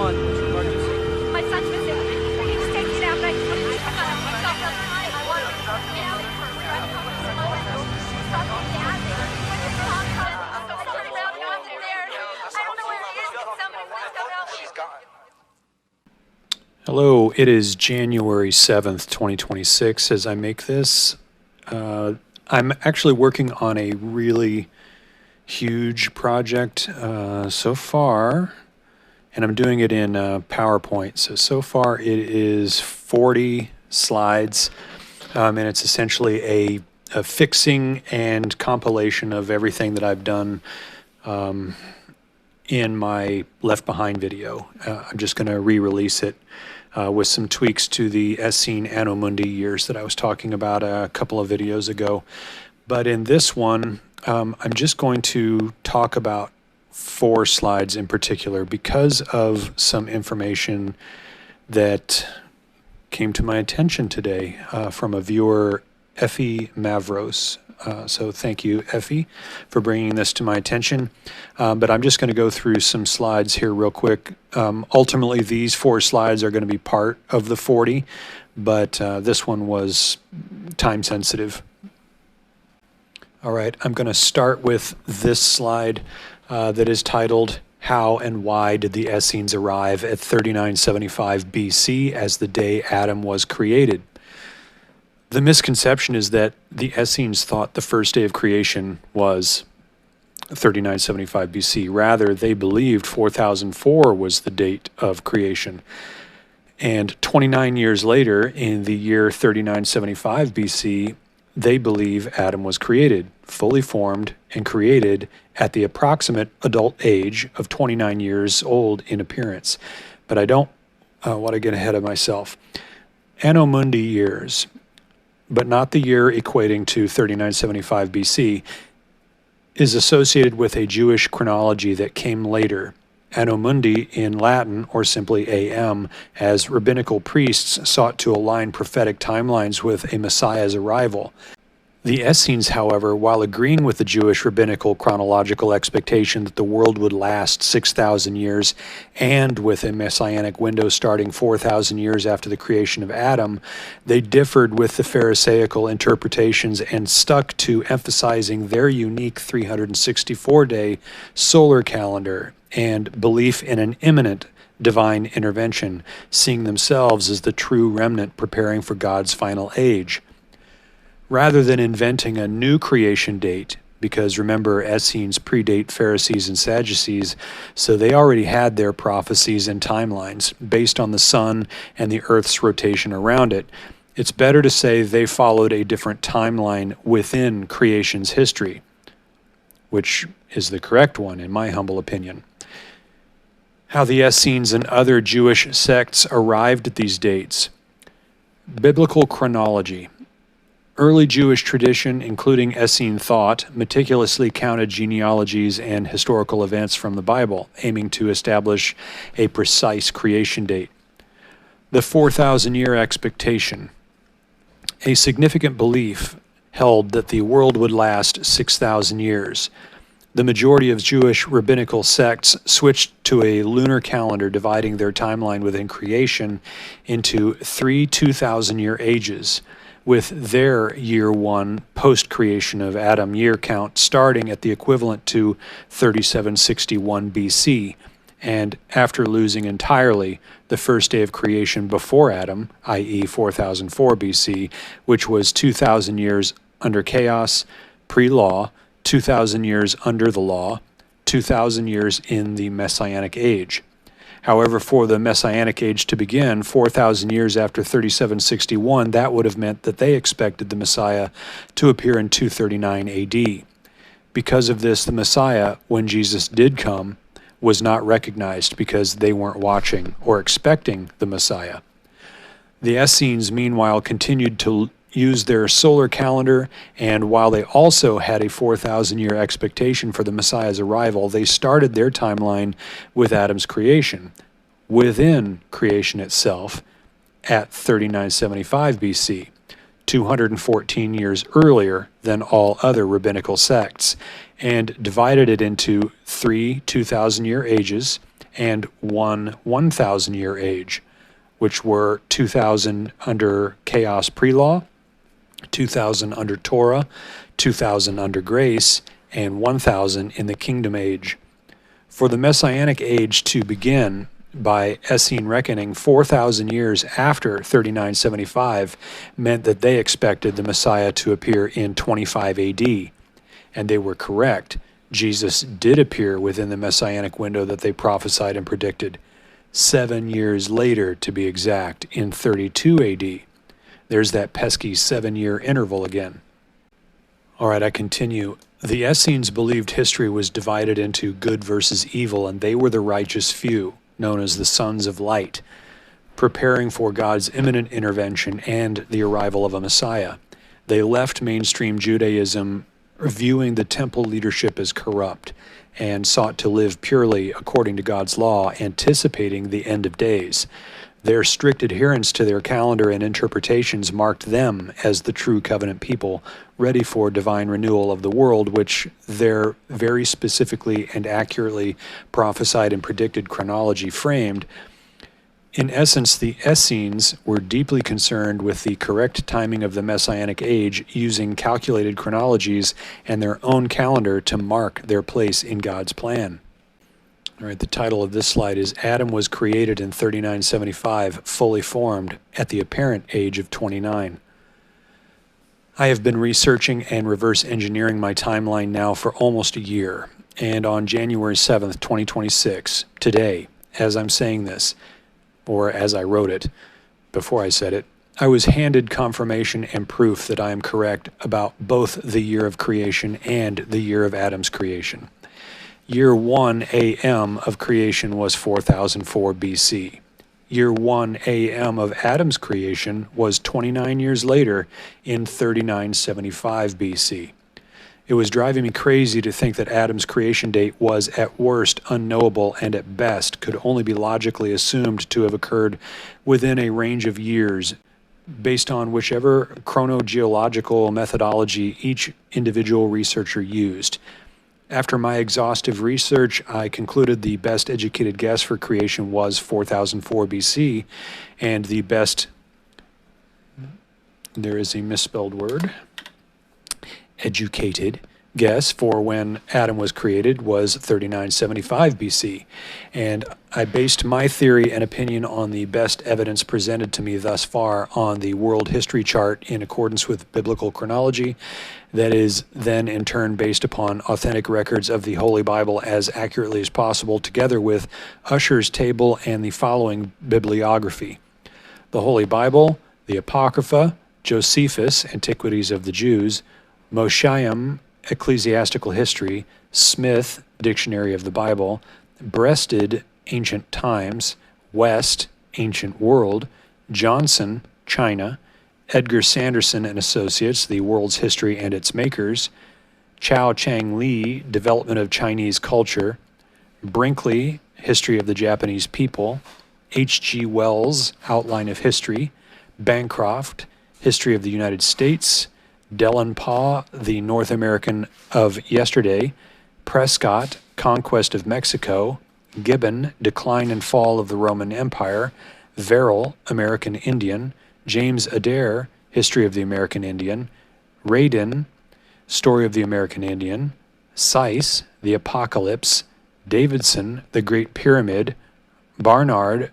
on? What's your emergency? My son's missing. He's taking out my myself up high. I want Hello, it is January 7th, 2026 as I make this. I'm actually working on a really huge project so far, and I'm doing it in PowerPoint. So far it is 40 slides, and it's essentially a fixing and compilation of everything that I've done in my Left Behind video. I'm just going to re-release it with some tweaks to the Essene Anno Mundi years that I was talking about a couple of videos ago. But in this one, I'm just going to talk about 4 slides in particular because of some information that came to my attention today from a viewer, Effie Mavros. So thank you, Effie, for bringing this to my attention. But I'm just going to go through some slides here real quick. Ultimately, these 4 slides are going to be part of the 40, but this one was time sensitive. All right, I'm going to start with this slide that is titled, How and Why Did the Essenes Arrive at 3975 BC as the day Adam was created? The misconception is that the Essenes thought the first day of creation was 3975 BC. Rather, they believed 4004 was the date of creation. And 29 years later, in the year 3975 BC, they believe Adam was created, fully formed and created at the approximate adult age of 29 years old in appearance. But I don't want to get ahead of myself. Anno Mundi years, but not the year equating to 3975 BC, is associated with a Jewish chronology that came later. Anno Mundi in Latin, or simply AM, as rabbinical priests sought to align prophetic timelines with a Messiah's arrival. The Essenes, however, while agreeing with the Jewish rabbinical chronological expectation that the world would last 6,000 years and with a messianic window starting 4,000 years after the creation of Adam, they differed with the Pharisaical interpretations and stuck to emphasizing their unique 364-day solar calendar and belief in an imminent divine intervention, seeing themselves as the true remnant preparing for God's final age. Rather than inventing a new creation date, because remember, Essenes predate Pharisees and Sadducees, so they already had their prophecies and timelines based on the sun and the earth's rotation around it. It's better to say they followed a different timeline within creation's history, which is the correct one in my humble opinion. How the Essenes and other Jewish sects arrived at these dates. Biblical chronology. Early Jewish tradition, including Essene thought, meticulously counted genealogies and historical events from the Bible, aiming to establish a precise creation date. The 4,000-year expectation. A significant belief held that the world would last 6,000 years. The majority of Jewish rabbinical sects switched to a lunar calendar, dividing their timeline within creation into 3 2,000-year ages, with their year 1 post-creation of Adam year count starting at the equivalent to 3761 BC, and after losing entirely the first day of creation before Adam, i.e. 4004 BC, which was 2,000 years under chaos, pre-law, 2,000 years under the law, 2,000 years in the Messianic age. However, for the Messianic age to begin 4,000 years after 3761, that would have meant that they expected the Messiah to appear in 239 AD. Because of this, the Messiah, when Jesus did come, was not recognized because they weren't watching or expecting the Messiah. The Essenes, meanwhile, continued to use their solar calendar, and while they also had a 4,000-year expectation for the Messiah's arrival, they started their timeline with Adam's creation, within creation itself, at 3975 BC, 214 years earlier than all other rabbinical sects, and divided it into 3 2,000-year ages and one 1,000-year age, which were 2,000 under chaos pre-law, 2,000 under Torah, 2,000 under grace, and 1,000 in the kingdom age. For the Messianic age to begin, by Essene reckoning, 4,000 years after 3975 meant that they expected the Messiah to appear in 25 AD. And they were correct. Jesus did appear within the Messianic window that they prophesied and predicted. 7 years later, to be exact, in 32 AD. There's that pesky 7-year interval again. All right, I continue. The Essenes believed history was divided into good versus evil, and they were the righteous few, known as the sons of light, preparing for God's imminent intervention and the arrival of a Messiah. They left mainstream Judaism, viewing the temple leadership as corrupt, and sought to live purely according to God's law, anticipating the end of days. Their strict adherence to their calendar and interpretations marked them as the true covenant people, ready for divine renewal of the world, which their very specifically and accurately prophesied and predicted chronology framed. In essence, the Essenes were deeply concerned with the correct timing of the Messianic age, using calculated chronologies and their own calendar to mark their place in God's plan. All right, the title of this slide is Adam was created in 3975, fully formed at the apparent age of 29. I have been researching and reverse engineering my timeline now for almost a year, and on January 7th, 2026, today, as I'm saying this, or as I wrote it, before I said it, I was handed confirmation and proof that I am correct about both the year of creation and the year of Adam's creation. Year 1 AM of creation was 4004 BC. Year 1 AM of Adam's creation was 29 years later in 3975 BC. It was driving me crazy to think that Adam's creation date was at worst unknowable and at best could only be logically assumed to have occurred within a range of years based on whichever chronogeological methodology each individual researcher used. After my exhaustive research, I concluded the best educated guess for creation was 4004 BC, and the best, there is a misspelled word, educated guess for when Adam was created was 3975 BC. And I based my theory and opinion on the best evidence presented to me thus far on the world history chart in accordance with biblical chronology, that is then in turn based upon authentic records of the Holy Bible as accurately as possible, together with Ussher's table and the following bibliography: the Holy Bible, the Apocrypha, Josephus, Antiquities of the Jews, Mosheim, Ecclesiastical History, Smith, Dictionary of the Bible, Breasted, Ancient Times, West, Ancient World, Johnson, China, Edgar Sanderson and Associates, The World's History and Its Makers, Chao Chang Li, Development of Chinese Culture, Brinkley, History of the Japanese People, H.G. Wells, Outline of History, Bancroft, History of the United States, Dellenpaugh, The North American of Yesterday, Prescott, Conquest of Mexico, Gibbon, Decline and Fall of the Roman Empire, Verrill, American Indian, James Adair, History of the American Indian, Radin, Story of the American Indian, Seiss, The Apocalypse, Davidson, The Great Pyramid, Barnard,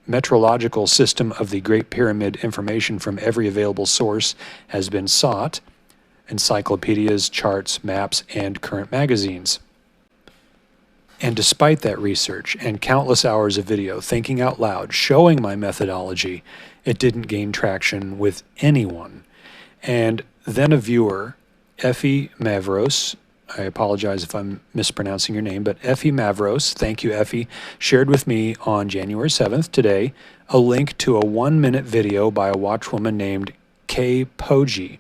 Metrological System of the Great Pyramid. Information from every available source has been sought. Encyclopedias, charts, maps, and current magazines. And despite that research and countless hours of video, thinking out loud, showing my methodology, it didn't gain traction with anyone. And then a viewer, Effie Mavros, I apologize if I'm mispronouncing your name, but Effie Mavros, thank you Effie, shared with me on January 7th, today, a link to a 1-minute video by a watchwoman named Kay Podgee,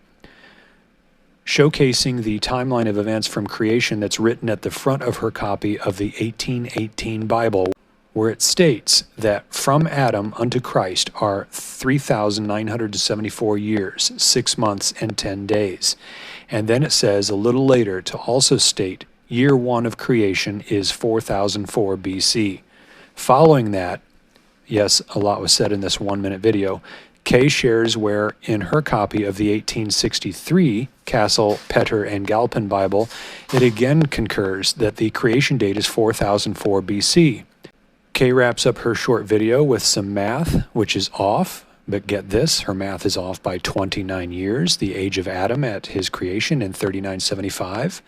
showcasing the timeline of events from creation that's written at the front of her copy of the 1818 Bible, where it states that from Adam unto Christ are 3,974 years, 6 months, and 10 days. And then it says a little later to also state year 1 of creation is 4004 BC. Following that, yes, a lot was said in this 1-minute video, Kay shares where in her copy of the 1863 Castle, Petter, and Galpin Bible, it again concurs that the creation date is 4004 BC. Kay wraps up her short video with some math, which is off, but get this, her math is off by 29 years, the age of Adam at his creation in 3975.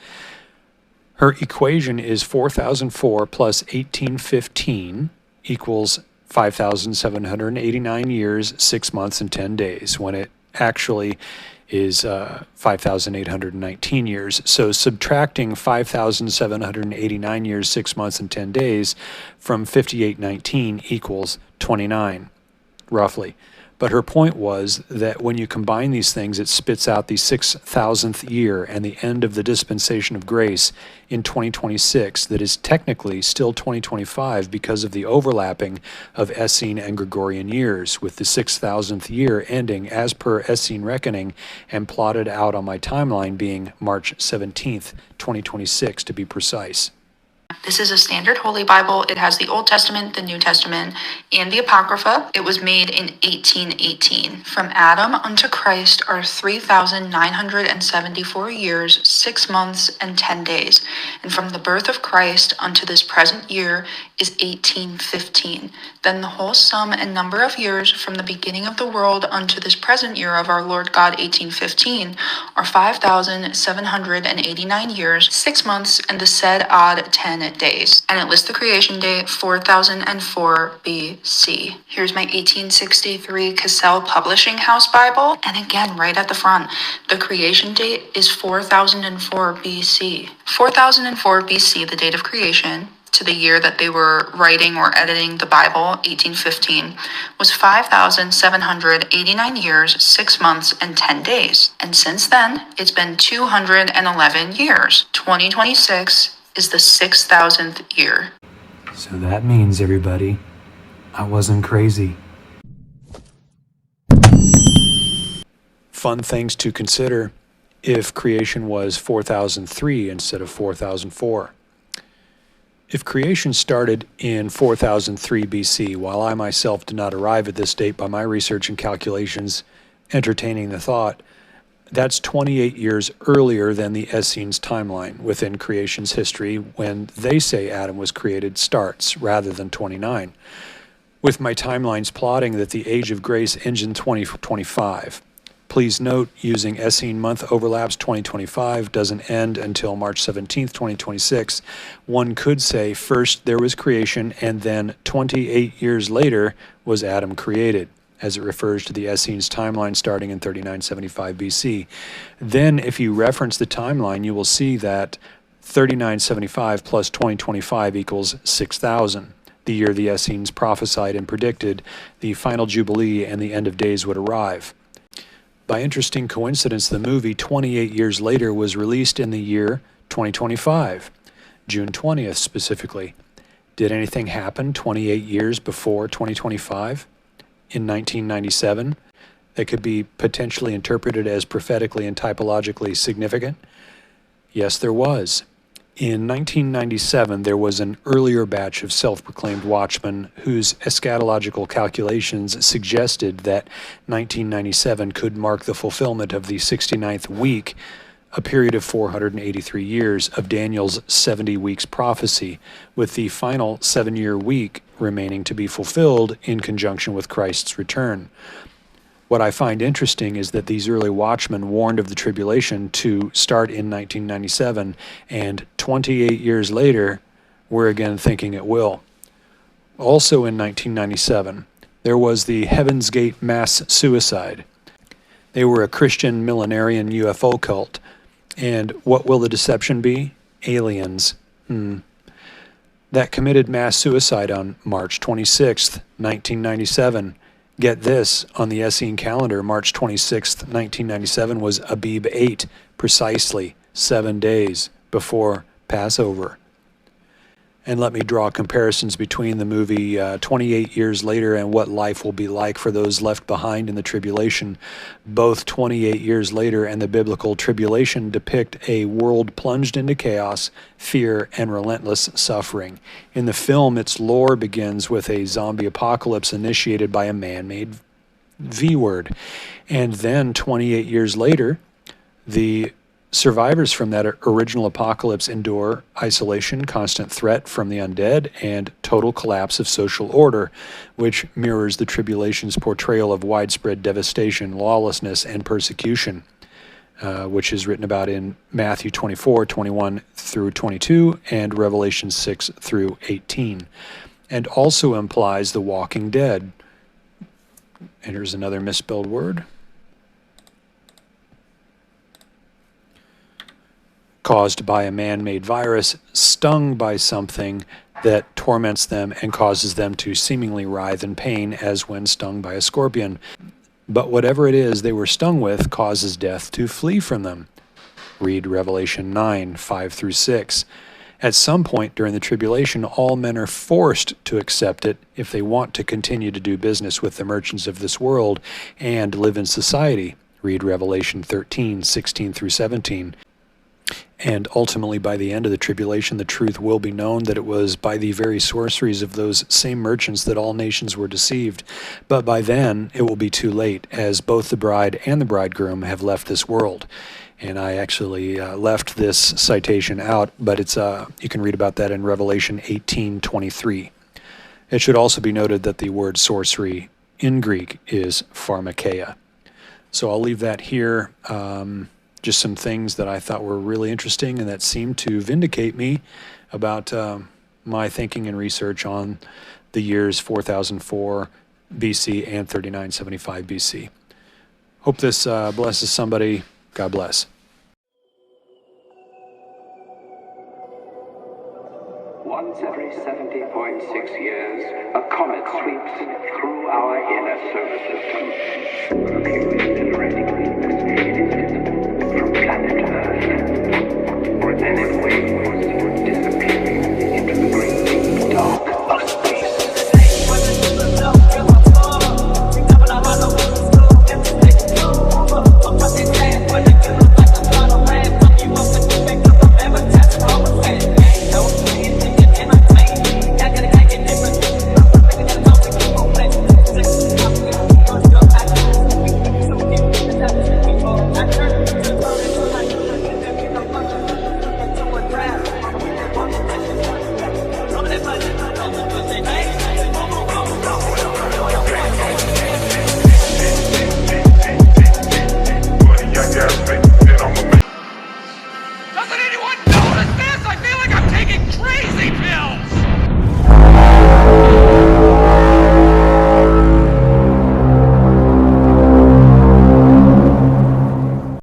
Her equation is 4004 plus 1815 equals 5,789 years, 6 months, and 10 days, when it actually is 5,819 years. So subtracting 5,789 years, 6 months, and 10 days from 5819 equals 29, roughly. But her point was that when you combine these things, it spits out the 6,000th year and the end of the dispensation of grace in 2026 that is technically still 2025 because of the overlapping of Essene and Gregorian years, with the 6,000th year ending as per Essene reckoning and plotted out on my timeline being March 17th, 2026 to be precise. This is a standard Holy Bible. It has the Old Testament, the New Testament, and the Apocrypha. It was made in 1818. From Adam unto Christ are 3,974 years, 6 months, and 10 days. And from the birth of Christ unto this present year is 1815. Then the whole sum and number of years from the beginning of the world unto this present year of our Lord God 1815 are 5,789 years, 6 months, and the said odd 10 days. And it lists the creation date 4004 BC. Here's my 1863 Cassell Publishing House Bible. And again, right at the front, the creation date is 4004 BC. 4004 BC, the date of creation, to the year that they were writing or editing the Bible, 1815, was 5,789 years, 6 months, and 10 days. And since then, it's been 211 years. 2026 is the 6,000th year. So that means, everybody, I wasn't crazy. Fun things to consider if creation was 4003 instead of 4004. If creation started in 4003 BC, while I myself did not arrive at this date by my research and calculations, entertaining the thought, that's 28 years earlier than the Essenes timeline within creation's history when they say Adam was created starts, rather than 29. With my timelines plotting that the age of grace ends in 2025. Please note, using Essene month overlaps, 2025 doesn't end until March 17th, 2026. One could say first there was creation and then 28 years later was Adam created, as it refers to the Essenes timeline starting in 3975 BC. Then if you reference the timeline, you will see that 3975 plus 2025 equals 6,000, the year the Essenes prophesied and predicted the final Jubilee and the end of days would arrive. By interesting coincidence, the movie 28 years later was released in the year 2025, June 20th specifically. Did anything happen 28 years before 2025? In 1997, that could be potentially interpreted as prophetically and typologically significant? Yes, there was. In 1997, there was an earlier batch of self-proclaimed watchmen whose eschatological calculations suggested that 1997 could mark the fulfillment of the 69th week, a period of 483 years of Daniel's 70 weeks prophecy, with the final 7-year week remaining to be fulfilled in conjunction with Christ's return. What I find interesting is that these early watchmen warned of the tribulation to start in 1997, and 28 years later, we're again thinking it will. Also in 1997, there was the Heaven's Gate mass suicide. They were a Christian millenarian UFO cult. And what will the deception be? Aliens. That committed mass suicide on March 26th, 1997. Get this, on the Essene calendar, March 26th, 1997 was Abib 8, precisely 7 days before Passover. And let me draw comparisons between the movie 28 years later and what life will be like for those left behind in the tribulation. Both 28 years later and the biblical tribulation depict a world plunged into chaos, fear, and relentless suffering. In the film, its lore begins with a zombie apocalypse initiated by a man-made V-word. And then 28 years later, the survivors from that original apocalypse endure isolation, constant threat from the undead, and total collapse of social order, which mirrors the tribulation's portrayal of widespread devastation, lawlessness, and persecution, which is written about in Matthew 24:21 through 22, and Revelation 6 through 18, and also implies the walking dead. And here's another misspelled word. Caused by a man-made virus, stung by something that torments them and causes them to seemingly writhe in pain as when stung by a scorpion. But whatever it is they were stung with causes death to flee from them. Read Revelation 9, 5 through 6. At some point during the tribulation, all men are forced to accept it if they want to continue to do business with the merchants of this world and live in society. Read Revelation 13, 16 through 17. And ultimately, by the end of the tribulation, the truth will be known that it was by the very sorceries of those same merchants that all nations were deceived. But by then, it will be too late, as both the bride and the bridegroom have left this world. And I actually left this citation out, but it's you can read about that in Revelation 18:23. It should also be noted that the word sorcery in Greek is pharmakeia. So I'll leave that here. Just some things that I thought were really interesting and that seemed to vindicate me about my thinking and research on the years 4004 BC and 3975 BC. Hope this blesses somebody. God bless. Once every 70.6 years, a comet sweeps through our inner solar system. A few exhilarating weeks, it is visible from planet Earth. Then it waves, disappearing into the great dark of space. Doesn't anyone notice this? I feel like I'm taking crazy pills!